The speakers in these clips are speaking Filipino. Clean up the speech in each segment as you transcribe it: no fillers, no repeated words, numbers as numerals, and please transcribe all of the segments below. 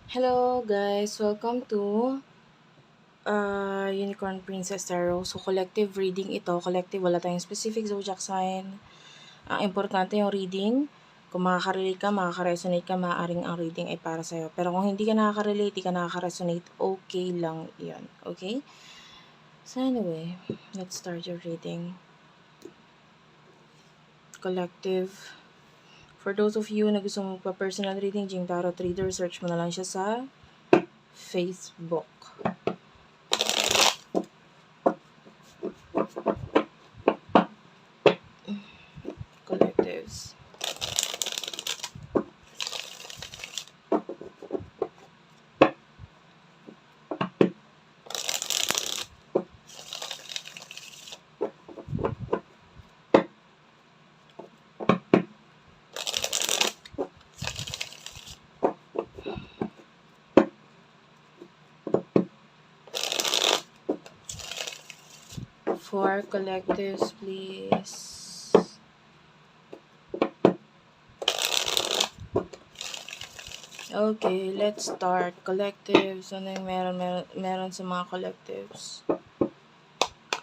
Hello guys, welcome to Unicorn Princess Tarot. So collective reading ito, collective, wala tayong specific zodiac sign. Ang importante yung reading. Kung makaka-relate ka, makaka-resonate ka, maaaring ang reading ay para sa'yo. Pero kung hindi ka nakaka-relate, hindi ka nakaka-resonate, okay lang yan. Okay? So anyway, let's start your reading. Collective. For those of you na gusto mo pa-personal reading, Jing Tarot Reader, search mo na lang siya sa Facebook. Collectives. For collectives, please. Okay, let's start. Collectives, ano yung meron sa mga collectives?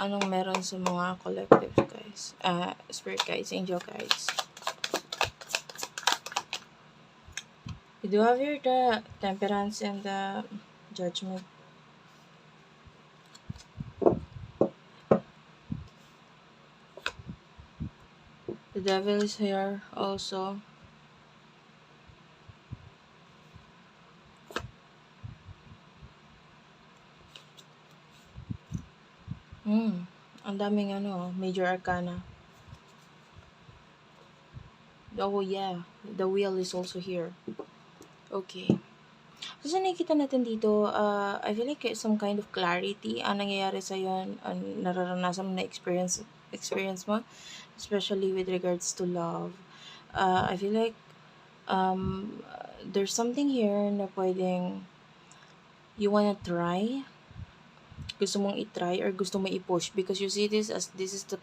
Anong meron sa mga collectives, guys? Spirit guides, angel guides. You do have here the temperance and the judgment. The devil is here also. Ang daming major arcana. Oh yeah, the wheel is also here. Okay. So, sa nakikita natin dito, I feel like some kind of clarity ang nangyayari sa'yo, nararanasan mo na experience mo, especially with regards to love. I feel like there's something here na pwedeng you wanna try, gusto mong i-try or gusto mo i-push because you see this as this is the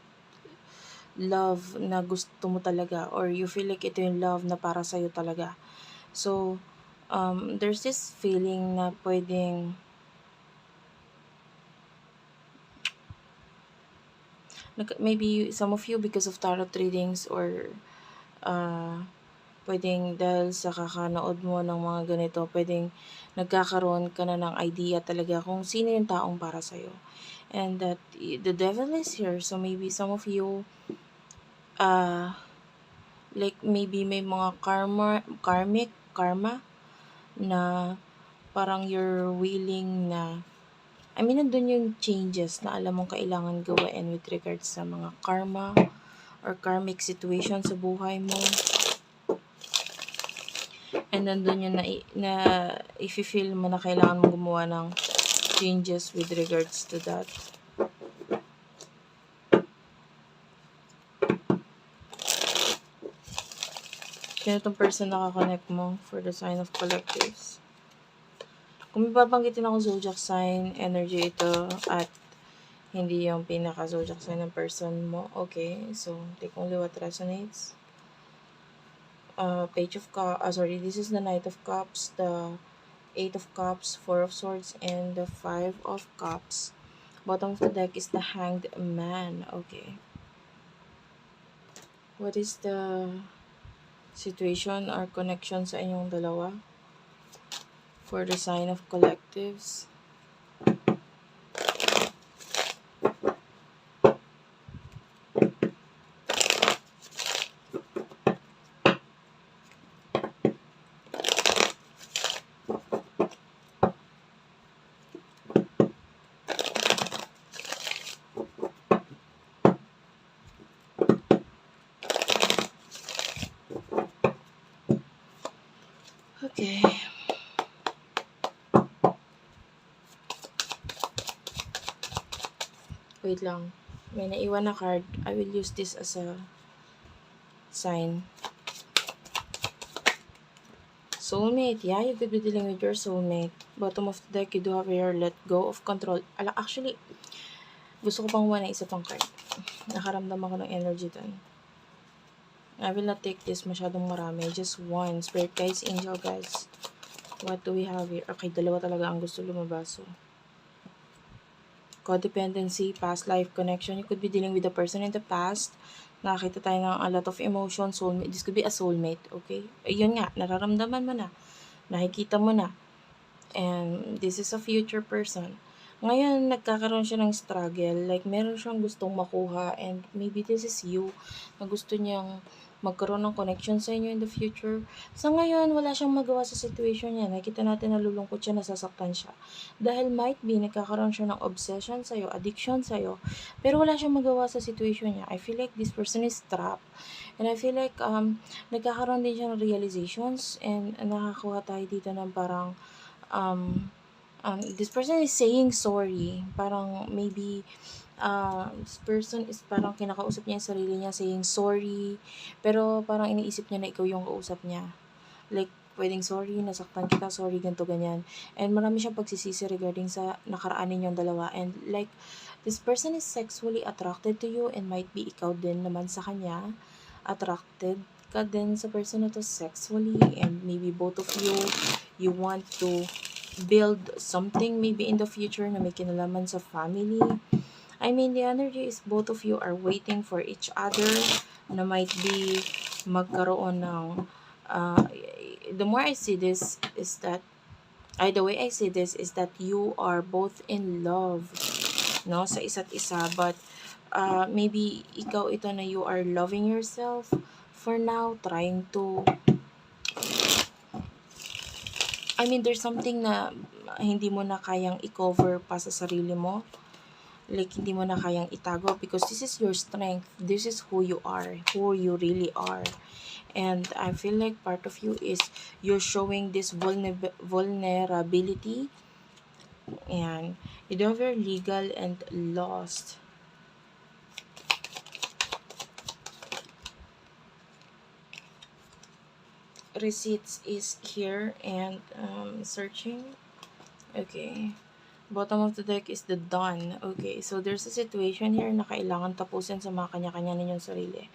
love na gusto mo talaga or you feel like ito yung love na para sa'yo talaga. So, there's this feeling na pwedeng maybe some of you because of tarot readings or pwedeng dahil sa kakanood mo ng mga ganito, pwedeng nagkakaroon ka na ng idea talaga kung sino yung taong para sa'yo. And that the devil is here. So maybe some of you, like maybe may mga karma na parang you're willing na nandun yung changes na alam mong kailangan gawain with regards sa mga karma or karmic situation sa buhay mo. And nandun yung na if-feel mo na kailangan mong gumawa ng changes with regards to that. Sino itong person na kakonect mo for the sign of collectives? Kung may babanggitin ako zodiac sign, energy ito at hindi yung pinaka-zodiac sign ng person mo. Okay, so take only what resonates. Page of Cups, this is the Knight of Cups, the 8 of Cups, 4 of Swords, and the 5 of Cups. Bottom of the deck is the Hanged Man. Okay. What is the situation or connection sa inyong dalawa for the sign of collectives? Okay. Wait lang. May naiwan na card. I will use this as a sign. Soulmate. Yeah, you could be dealing with your soulmate. Bottom of the deck, you do have your let go of control. Actually, gusto ko pang na isa pang card. Nakaramdam ako ng energy dun. I will not take this masyadong marami. Just one. Spirit guys, angel guys. What do we have here? Okay, dalawa talaga ang gusto lumabas. So, codependency, past life connection. You could be dealing with a person in the past. Nakakita tayo ng a lot of emotion, soulmate. This could be a soulmate, okay? Ayun nga, nararamdaman mo na. Nakikita mo na. And this is a future person. Ngayon, nagkakaroon siya ng struggle. Like, meron siyang gustong makuha. And maybe this is you na gusto niyang magkaroon ng connection sa inyo in the future. Sa ngayon, wala siyang magawa sa situation niya. Nakita natin nalulungkot siya, nasasaktan siya. Dahil might be, nagkakaroon siya ng obsession sa'yo, addiction sa'yo. Pero wala siyang magawa sa situation niya. I feel like this person is trapped. And I feel like nagkakaroon din siya ng realizations. And nakakuha tayo dito ng parang this person is saying sorry. Parang maybe this person is parang kinakausap niya yung sarili niya saying sorry. Pero parang iniisip niya na ikaw yung kausap niya. Like, pwedeng sorry, nasaktan kita, sorry, ganito, ganyan. And marami siyang pagsisisi regarding sa nakaraan ninyong dalawa. And like, this person is sexually attracted to you and might be ikaw din naman sa kanya. Attracted ka din sa person na to sexually, and maybe both of you want to build something maybe in the future na may kinalaman sa family. I mean, the energy is both of you are waiting for each other na might be magkaroon ng the more I see this is that the way I see this is that you are both in love, no, sa isa't isa, but maybe ikaw ito na you are loving yourself for now, trying to there's something na hindi mo na kayang i-cover pa sa sarili mo. Like, hindi mo na kayang itago because this is your strength. This is who you are, who you really are. And I feel like part of you is you're showing this vulnerability. And you do have your legal and lost. Receipts is here and searching. Okay. Bottom of the deck is the Dawn. Okay, so there's a situation here na kailangan tapusin sa mga kanya-kanya ninyong sarili.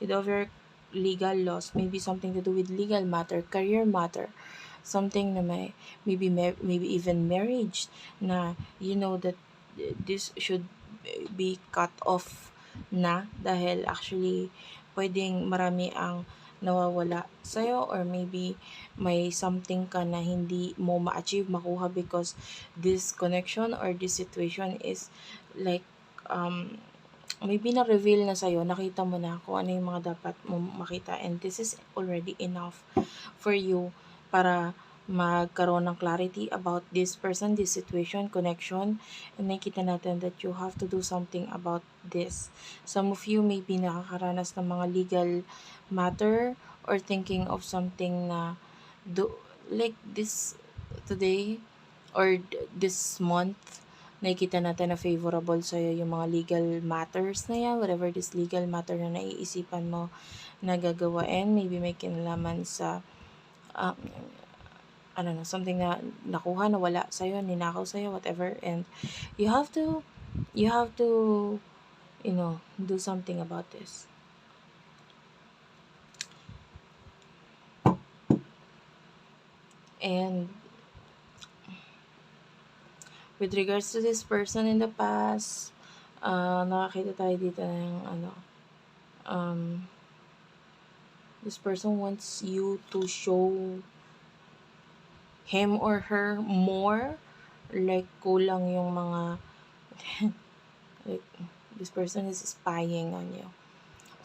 You have your legal loss, maybe something to do with legal matter, career matter, something na maybe even marriage, na you know that this should be cut off na dahil actually pwedeng marami ang nawawala sa'yo, or maybe may something ka na hindi mo ma-achieve, makuha, because this connection or this situation is like maybe na-reveal na sa'yo, nakita mo na kung ano yung mga dapat mo makita, and this is already enough for you para magkaroon ng clarity about this person, this situation, connection, and nakita natin that you have to do something about this. Some of you may be nakakaranas ng mga legal matter or thinking of something na like this today or this month. Nakikita natin na favorable sa'yo yung mga legal matters na yan, whatever this legal matter na naiisipan mo na gagawain. Maybe may kinalaman sa something na nakuha, na wala sa'yo, ninakaw sa'yo, whatever. And you have to do something about this. And with regards to this person in the past, nakakita tayo dito ng this person wants you to show him or her more. Like, kulang yung mga like, this person is spying on you.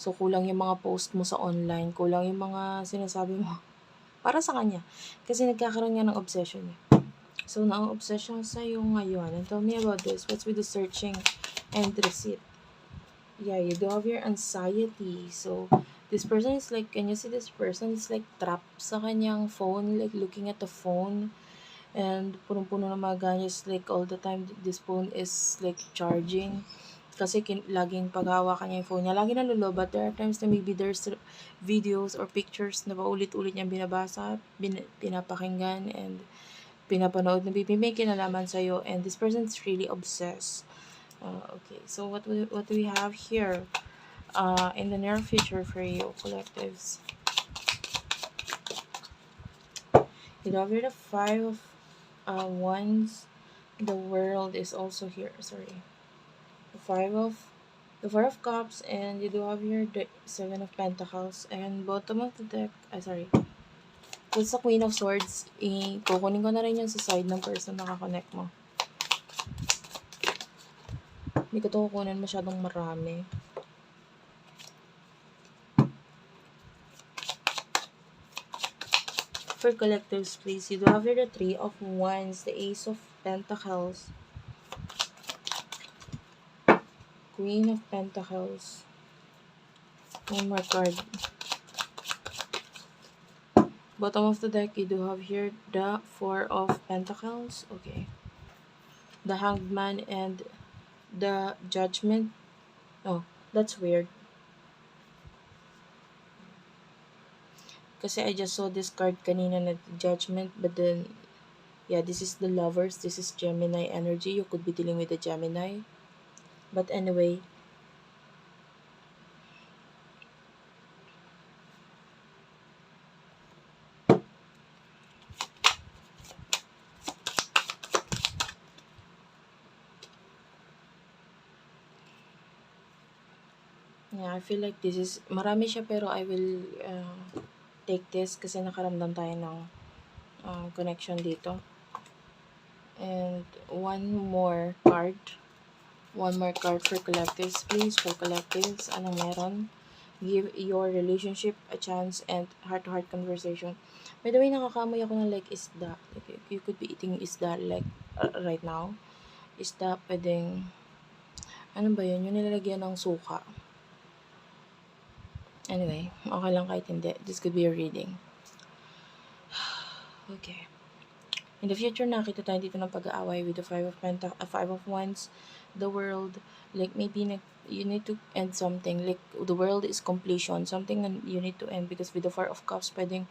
So, kulang yung mga post mo sa online, kulang yung mga sinasabi mo para sa kanya. Kasi nagkakaroon nga ng obsession. So, na-obsession sa'yo ngayon. And tell me about this. What's with the searching and receipt? Yeah, you do have your anxiety. So, this person is like, can you see this person is like trapped sa kanyang phone, like looking at the phone, and punong-puno na mga ganyan, like all the time this phone is like charging. Kasi laging paghawakan niya yung phone niya, lagi nalulo, but there are times na maybe there's videos or pictures na paulit-ulit niyang binabasa, pinapakinggan, and pinapanood na may kinalaman sa'yo, and this person is really obsessed. Okay, so what do we have here in the near future for you, collectives? You have here the Five of Wands. The World is also here. Sorry. The Four of Cups, and you do have here the Seven of Pentacles, and bottom of the deck, sorry, kung sa Queen of Swords, kukunin ko na rin yung sa side ng person na kakonect mo. Hindi ko ito kukunin masyadong marami. For collectives, please, you do have here the Three of Wands, the Ace of Pentacles, Queen of Pentacles, one more card. Bottom of the deck, you do have here the Four of Pentacles, okay, the Hanged Man, and the Judgment. Oh, that's weird. Kasi I just saw this card kanina na Judgment, but then, yeah, this is the Lovers. This is Gemini energy. You could be dealing with a Gemini. But anyway, yeah, I feel like this is, marami siya pero I will take this kasi nakaramdam tayo ng connection dito. And one more card for collectives, please. For collectives, anong meron? Give your relationship a chance and heart-to-heart conversation. By the way, nakakamoy ako ng like isda. Like, you could be eating isda like right now. Isda, pwedeng, ano ba yun? Yung nilalagyan ng suka. Anyway, okay lang kahit hindi. This could be a reading. Okay. In the future, nakita tayo dito ng pag-aaway with the Five of Wands, the World, like maybe you need to end something, like the World is completion, something na you need to end, because with the Four of Cups, pwedeng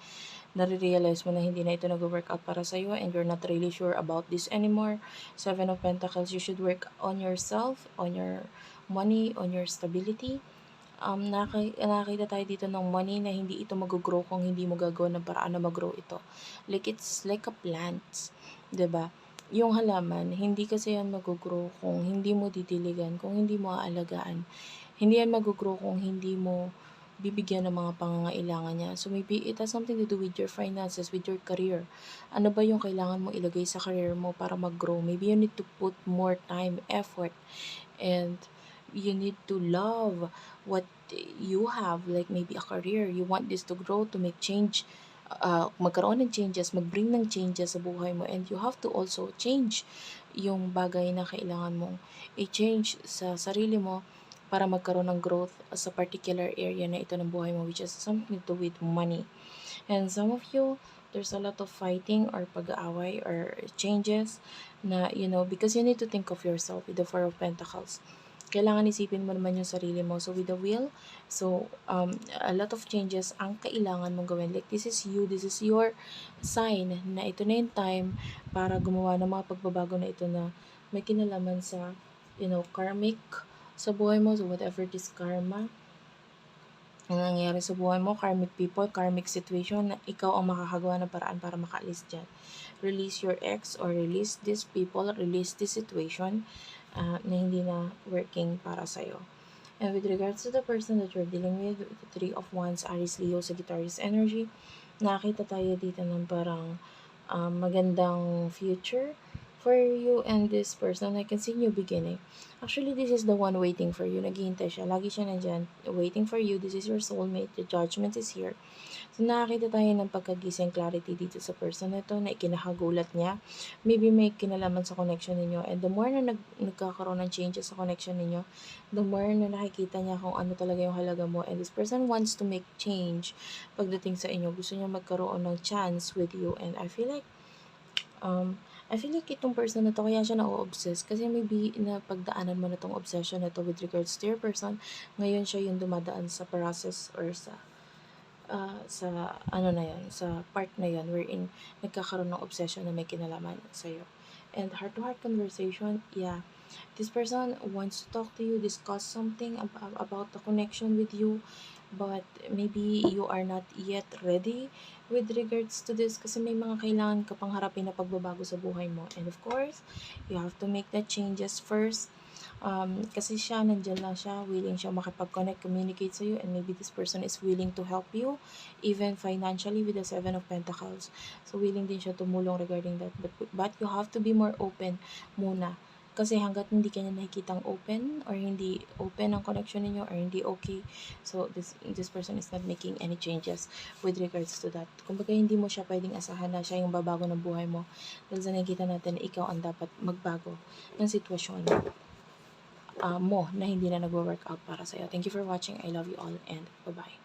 nare-realize mo na hindi na ito nag-work out para sa'yo and you're not really sure about this anymore. Seven of Pentacles, you should work on yourself, on your money, on your stability. Nakakita tayo dito ng money na hindi ito mag-grow kung hindi mo gagawa ng paraan na mag-grow ito. Like, it's like a plant, 'di ba? Yung halaman, hindi kasi yan mag-grow kung hindi mo didiligan, kung hindi mo aalagaan. Hindi yan mag-grow kung hindi mo bibigyan ng mga pangangailangan niya. So, maybe it has something to do with your finances, with your career. Ano ba yung kailangan mo ilagay sa career mo para mag-grow? Maybe you need to put more time, effort, and you need to love what you have, like maybe a career. You want this to grow, to make change, magkaroon ng changes, mag-bring ng changes sa buhay mo, and you have to also change yung bagay na kailangan mong i-change sa sarili mo para magkaroon ng growth sa particular area na ito ng buhay mo, which is something to do with money. And some of you, there's a lot of fighting or pag-aaway or changes na, because you need to think of yourself with the Four of Pentacles. Kailangan isipin mo naman yung sarili mo. So, with the wheel, so, a lot of changes ang kailangan mong gawin. Like, this is you, this is your sign na ito na yung time para gumawa ng mga pagbabago na ito na may kinalaman sa, karmic sa buhay mo. So, whatever this karma, ang nangyayari sa buhay mo, karmic people, karmic situation, na ikaw ang makakagawa ng paraan para makaalis dyan. Release your ex or release these people, release this situation na hindi na working para sa'yo. And with regards to the person that you're dealing with, the Three of Wands, Aries, Leo, Sagittarius energy, nakita tayo dito ng parang magandang future for you and this person. I can see new beginning. Actually, this is the one waiting for you. Naghihintay siya. Lagi siya nandyan, waiting for you. This is your soulmate. The Judgment is here. So, nakakita tayo ng pagkagising clarity dito sa person na ito na ikinakagulat niya. Maybe may kinalaman sa connection ninyo. And the more na nagkakaroon ng changes sa connection ninyo, the more na nakikita niya kung ano talaga yung halaga mo. And this person wants to make change pagdating sa inyo. Gusto niya magkaroon ng chance with you. And I feel like itong person na to, kaya siya na-obsess. Kasi maybe na pagdaanan mo na tong obsession na to with regards to your person, ngayon siya yung dumadaan sa process or sa ano na yun, sa part na yun wherein nagkakaroon ng obsession na may kinalaman sa'yo. And heart-to-heart conversation, yeah, this person wants to talk to you, discuss something about the connection with you, but maybe you are not yet ready with regards to this kasi may mga kailangan ka pang harapin na pagbabago sa buhay mo. And of course, you have to make the changes first. Kasi siya, nandyan lang siya, willing siya makipag-connect, communicate sa'yo, and maybe this person is willing to help you, even financially with the Seven of Pentacles. So, willing din siya tumulong regarding that. But you have to be more open muna. Kasi hanggat hindi ka niya nakikitang open or hindi open ang connection ninyo or hindi okay, so this person is not making any changes with regards to that. Kumbaga hindi mo siya pwedeng asahan na siya yung babago ng buhay mo dahil sa nakikita natin na ikaw ang dapat magbago ng sitwasyon mo na hindi na nagwo-work out para sa'yo. Thank you for watching. I love you all and bye-bye.